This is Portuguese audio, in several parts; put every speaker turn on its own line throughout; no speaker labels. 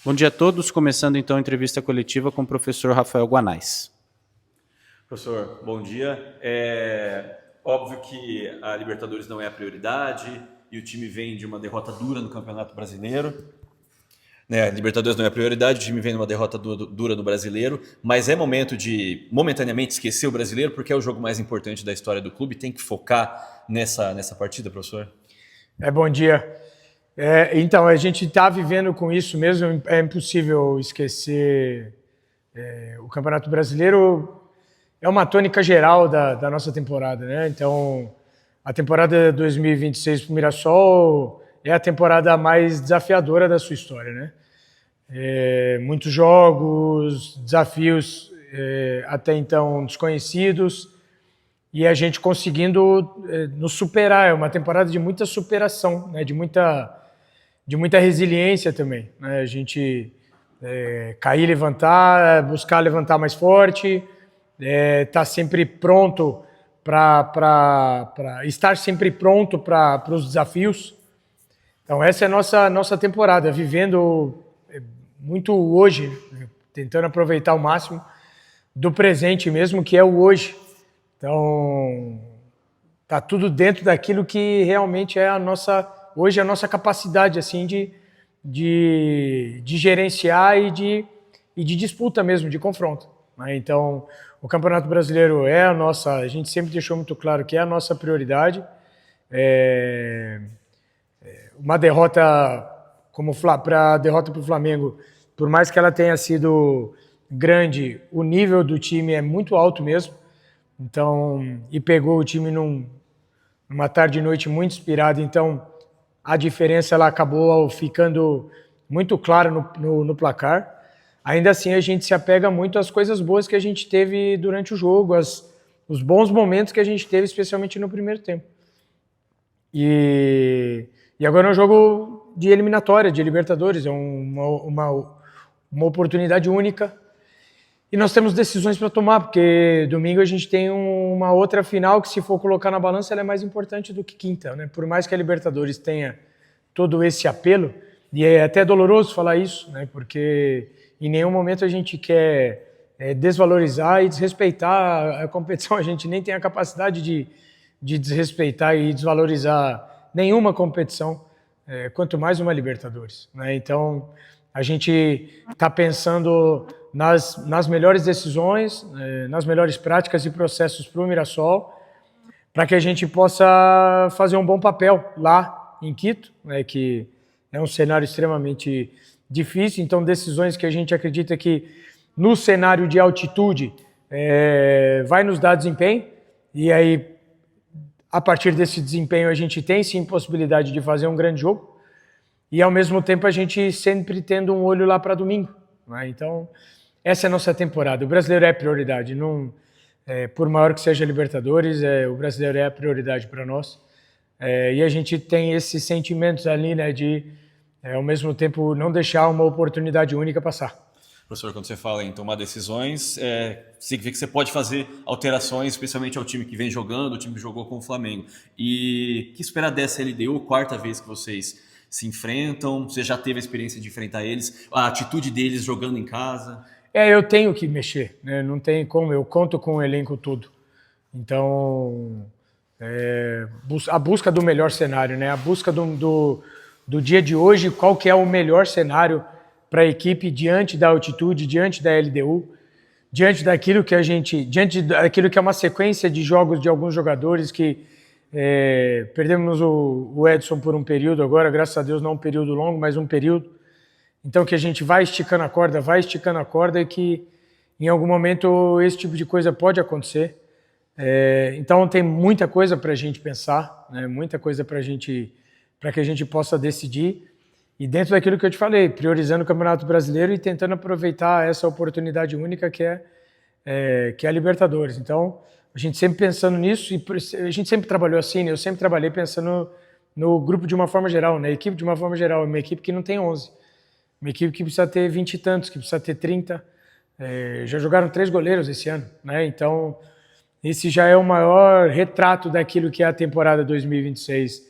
Bom dia a todos, começando então a entrevista coletiva com o professor Rafael Guanais.
Professor, bom dia. É óbvio que a Libertadores não é a prioridade e o time vem de uma derrota dura no Campeonato Brasileiro. A Libertadores não é a prioridade, o time vem de uma derrota dura no Brasileiro, mas é momento de momentaneamente esquecer o Brasileiro porque é o jogo mais importante da história do clube. Tem que focar nessa partida, professor?
Bom dia. Então, a gente está vivendo com isso mesmo, é impossível esquecer o Campeonato Brasileiro. É uma tônica geral da nossa temporada, né? Então, a temporada 2026 para o Mirassol é a temporada mais desafiadora da sua história, né? Muitos jogos, desafios até então desconhecidos, e a gente conseguindo nos superar. É uma temporada de muita superação, né? de muita resiliência também, né? A gente cair, levantar, buscar levantar mais forte, tá sempre pronto para estar sempre pronto para os desafios. Então essa é a nossa temporada, vivendo muito hoje, né? Tentando aproveitar o máximo do presente mesmo, que é o hoje. Então tá tudo dentro daquilo que realmente é hoje a nossa capacidade assim de gerenciar e de disputa mesmo, de confronto, né? Então, o Campeonato Brasileiro a gente sempre deixou muito claro que é a nossa prioridade. Uma derrota para a derrota para o Flamengo, por mais que ela tenha sido grande, o nível do time é muito alto mesmo. Então, e pegou o time numa tarde e noite muito inspirada. Então, a diferença ela acabou ficando muito clara no placar. Ainda assim, a gente se apega muito às coisas boas que a gente teve durante o jogo, os bons momentos que a gente teve, especialmente no primeiro tempo. E agora é um jogo de eliminatória, de Libertadores, é uma oportunidade única. E nós temos decisões para tomar, porque domingo a gente tem uma outra final que, se for colocar na balança, ela é mais importante do que quinta, né? Por mais que a Libertadores tenha todo esse apelo, e é até doloroso falar isso, né? Porque em nenhum momento a gente quer desvalorizar e desrespeitar a competição. A gente nem tem a capacidade de desrespeitar e desvalorizar nenhuma competição, quanto mais uma Libertadores, né? Então, a gente está pensando nas melhores decisões, nas melhores práticas e processos para o Mirassol, para que a gente possa fazer um bom papel lá em Quito, né, que é um cenário extremamente difícil. Então, decisões que a gente acredita que no cenário de altitude vai nos dar desempenho, e aí, a partir desse desempenho, a gente tem sim possibilidade de fazer um grande jogo, e ao mesmo tempo a gente sempre tendo um olho lá para domingo, né? Então, essa é a nossa temporada. O brasileiro é prioridade. Não, por maior que seja a Libertadores, o brasileiro é a prioridade para nós. E a gente tem esses sentimentos ali, né, de, ao mesmo tempo, não deixar uma oportunidade única passar.
Professor, quando você fala em tomar decisões, significa que você pode fazer alterações, especialmente ao time que vem jogando, o time que jogou com o Flamengo. E o que esperar dessa LDU, quarta vez que vocês se enfrentam? Você já teve a experiência de enfrentar eles? A atitude deles jogando em casa?
Eu tenho que mexer, né? Não tem como, eu conto com o elenco todo. Então, a busca do melhor cenário, né? A busca do dia de hoje, qual que é o melhor cenário para a equipe diante da altitude, diante da LDU, diante daquilo que é uma sequência de jogos de alguns jogadores que perdemos o Edson por um período agora, graças a Deus não um período longo, mas um período. Então, que a gente vai esticando a corda, e que em algum momento esse tipo de coisa pode acontecer. Então, tem muita coisa para a gente pensar, né? Muita coisa para que a gente possa decidir. E dentro daquilo que eu te falei, priorizando o Campeonato Brasileiro e tentando aproveitar essa oportunidade única que é a Libertadores. Então, a gente sempre pensando nisso, e a gente sempre trabalhou assim, né? Eu sempre trabalhei pensando no grupo de uma forma geral, na equipe de uma forma geral. É uma equipe que não tem 11. Uma equipe que precisa ter 20 e tantos, que precisa ter 30. Já jogaram 3 goleiros esse ano, né? Então, esse já é o maior retrato daquilo que é a temporada 2026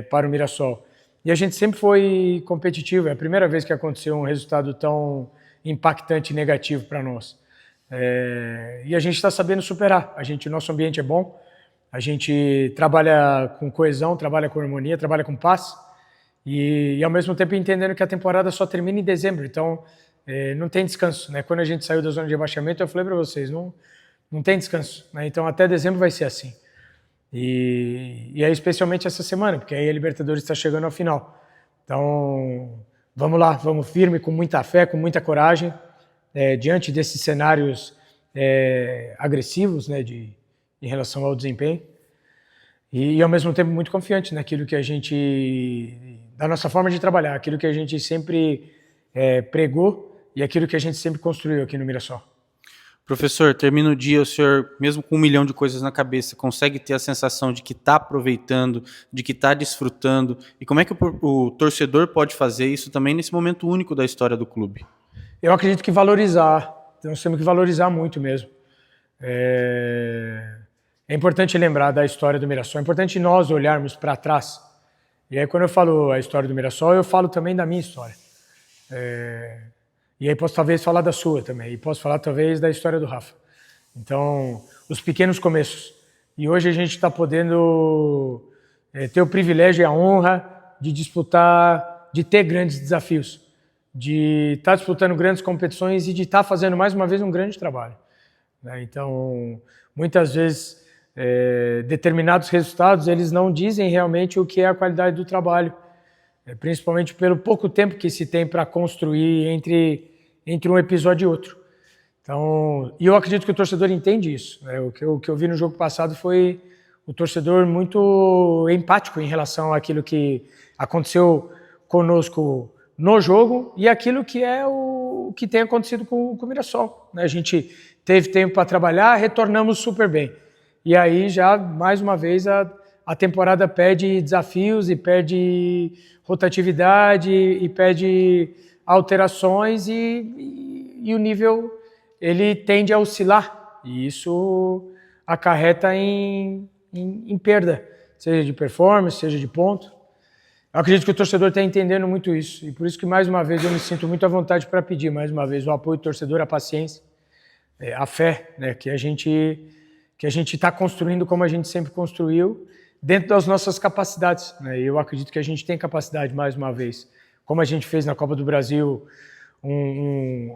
para o Mirassol. E a gente sempre foi competitivo. É a primeira vez que aconteceu um resultado tão impactante e negativo para nós. E a gente está sabendo superar. Nosso ambiente é bom, a gente trabalha com coesão, trabalha com harmonia, trabalha com paz e ao mesmo tempo entendendo que a temporada só termina em dezembro, então não tem descanso, né? Quando a gente saiu da zona de rebaixamento, eu falei para vocês, não tem descanso, né? Então até dezembro vai ser assim. E é especialmente essa semana, porque aí a Libertadores está chegando ao final. Então vamos lá, vamos firme, com muita fé, com muita coragem, diante desses cenários agressivos, né, em relação ao desempenho, e ao mesmo tempo muito confiante naquilo que a gente, da nossa forma de trabalhar, aquilo que a gente sempre pregou e aquilo que a gente sempre construiu aqui no Mirassol.
Professor, termina o dia, o senhor, mesmo com 1 milhão de coisas na cabeça, consegue ter a sensação de que está aproveitando, de que está desfrutando, e como é que o torcedor pode fazer isso também nesse momento único da história do clube?
Eu acredito que valorizar, nós temos que valorizar muito mesmo. É importante lembrar da história do Mirassol, é importante nós olharmos para trás. E aí quando eu falo a história do Mirassol, eu falo também da minha história. E aí posso talvez falar da sua também, e posso falar talvez da história do Rafa. Então, os pequenos começos. E hoje a gente está podendo ter o privilégio e a honra de disputar, de ter grandes desafios, de estar disputando grandes competições e de estar fazendo mais uma vez um grande trabalho. Então, muitas vezes, determinados resultados, eles não dizem realmente o que é a qualidade do trabalho, principalmente pelo pouco tempo que se tem para construir entre um episódio e outro. Então, e eu acredito que o torcedor entende isso. O que eu vi no jogo passado foi o torcedor muito empático em relação àquilo que aconteceu conosco no jogo e aquilo que é o que tem acontecido com o Mirassol. A gente teve tempo para trabalhar, retornamos super bem. E aí já, mais uma vez, a temporada pede desafios e pede rotatividade e pede alterações e o nível ele tende a oscilar. E isso acarreta em perda, seja de performance, seja de ponto. Eu acredito que o torcedor está entendendo muito isso. E por isso que, mais uma vez, eu me sinto muito à vontade para pedir, mais uma vez, o apoio do torcedor, a paciência, a fé, né, que a gente está construindo como a gente sempre construiu, dentro das nossas capacidades. Né? Eu acredito que a gente tem capacidade, mais uma vez, como a gente fez na Copa do Brasil,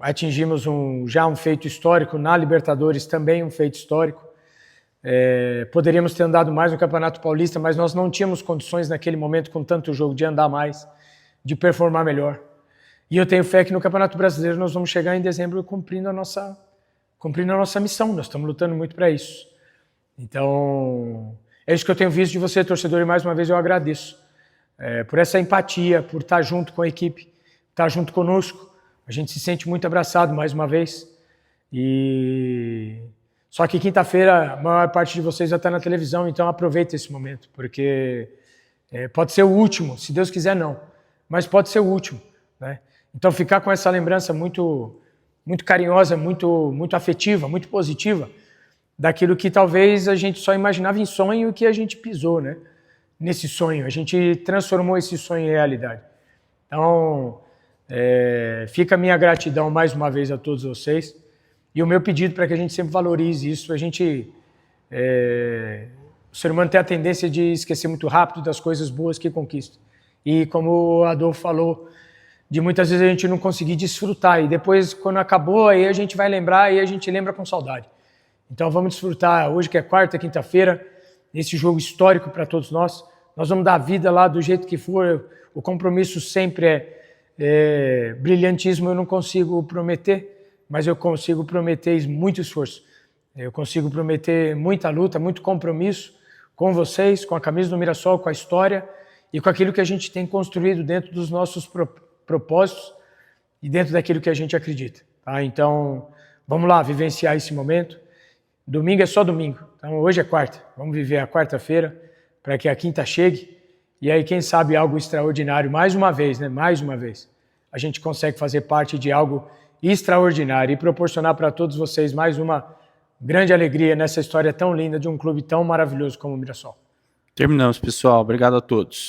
atingimos já um feito histórico, na Libertadores também um feito histórico. Poderíamos ter andado mais no Campeonato Paulista, mas nós não tínhamos condições naquele momento, com tanto jogo, de andar mais, de performar melhor. E eu tenho fé que no Campeonato Brasileiro nós vamos chegar em dezembro cumprindo a nossa missão. Nós estamos lutando muito para isso. Então, é isso que eu tenho visto de você, torcedor, e mais uma vez eu agradeço por essa empatia, por estar junto com a equipe, estar junto conosco. A gente se sente muito abraçado mais uma vez. Só que quinta-feira a maior parte de vocês já está na televisão, então aproveita esse momento, porque pode ser o último, se Deus quiser não, mas pode ser o último, né? Então ficar com essa lembrança muito, muito carinhosa, muito, muito afetiva, muito positiva, daquilo que talvez a gente só imaginava em sonho e que a gente pisou, né? Nesse sonho, a gente transformou esse sonho em realidade. Então, fica a minha gratidão mais uma vez a todos vocês e o meu pedido para que a gente sempre valorize isso. O ser humano tem a tendência de esquecer muito rápido das coisas boas que conquista. E como o Adolfo falou, de muitas vezes a gente não conseguir desfrutar e depois, quando acabou, aí a gente vai lembrar e a gente lembra com saudade. Então vamos desfrutar hoje, que é quarta, quinta-feira, esse jogo histórico para todos nós. Nós vamos dar a vida lá do jeito que for. O compromisso sempre brilhantismo, eu não consigo prometer, mas eu consigo prometer muito esforço. Eu consigo prometer muita luta, muito compromisso com vocês, com a camisa do Mirassol, com a história e com aquilo que a gente tem construído dentro dos nossos propósitos e dentro daquilo que a gente acredita. Tá? Então, vamos lá, vivenciar esse momento. Domingo é só domingo, então hoje é quarta. Vamos viver a quarta-feira para que a quinta chegue e aí, quem sabe, algo extraordinário, mais uma vez, né? Mais uma vez, a gente consegue fazer parte de algo extraordinário e proporcionar para todos vocês mais uma grande alegria nessa história tão linda de um clube tão maravilhoso como o Mirassol.
Terminamos, pessoal. Obrigado a todos.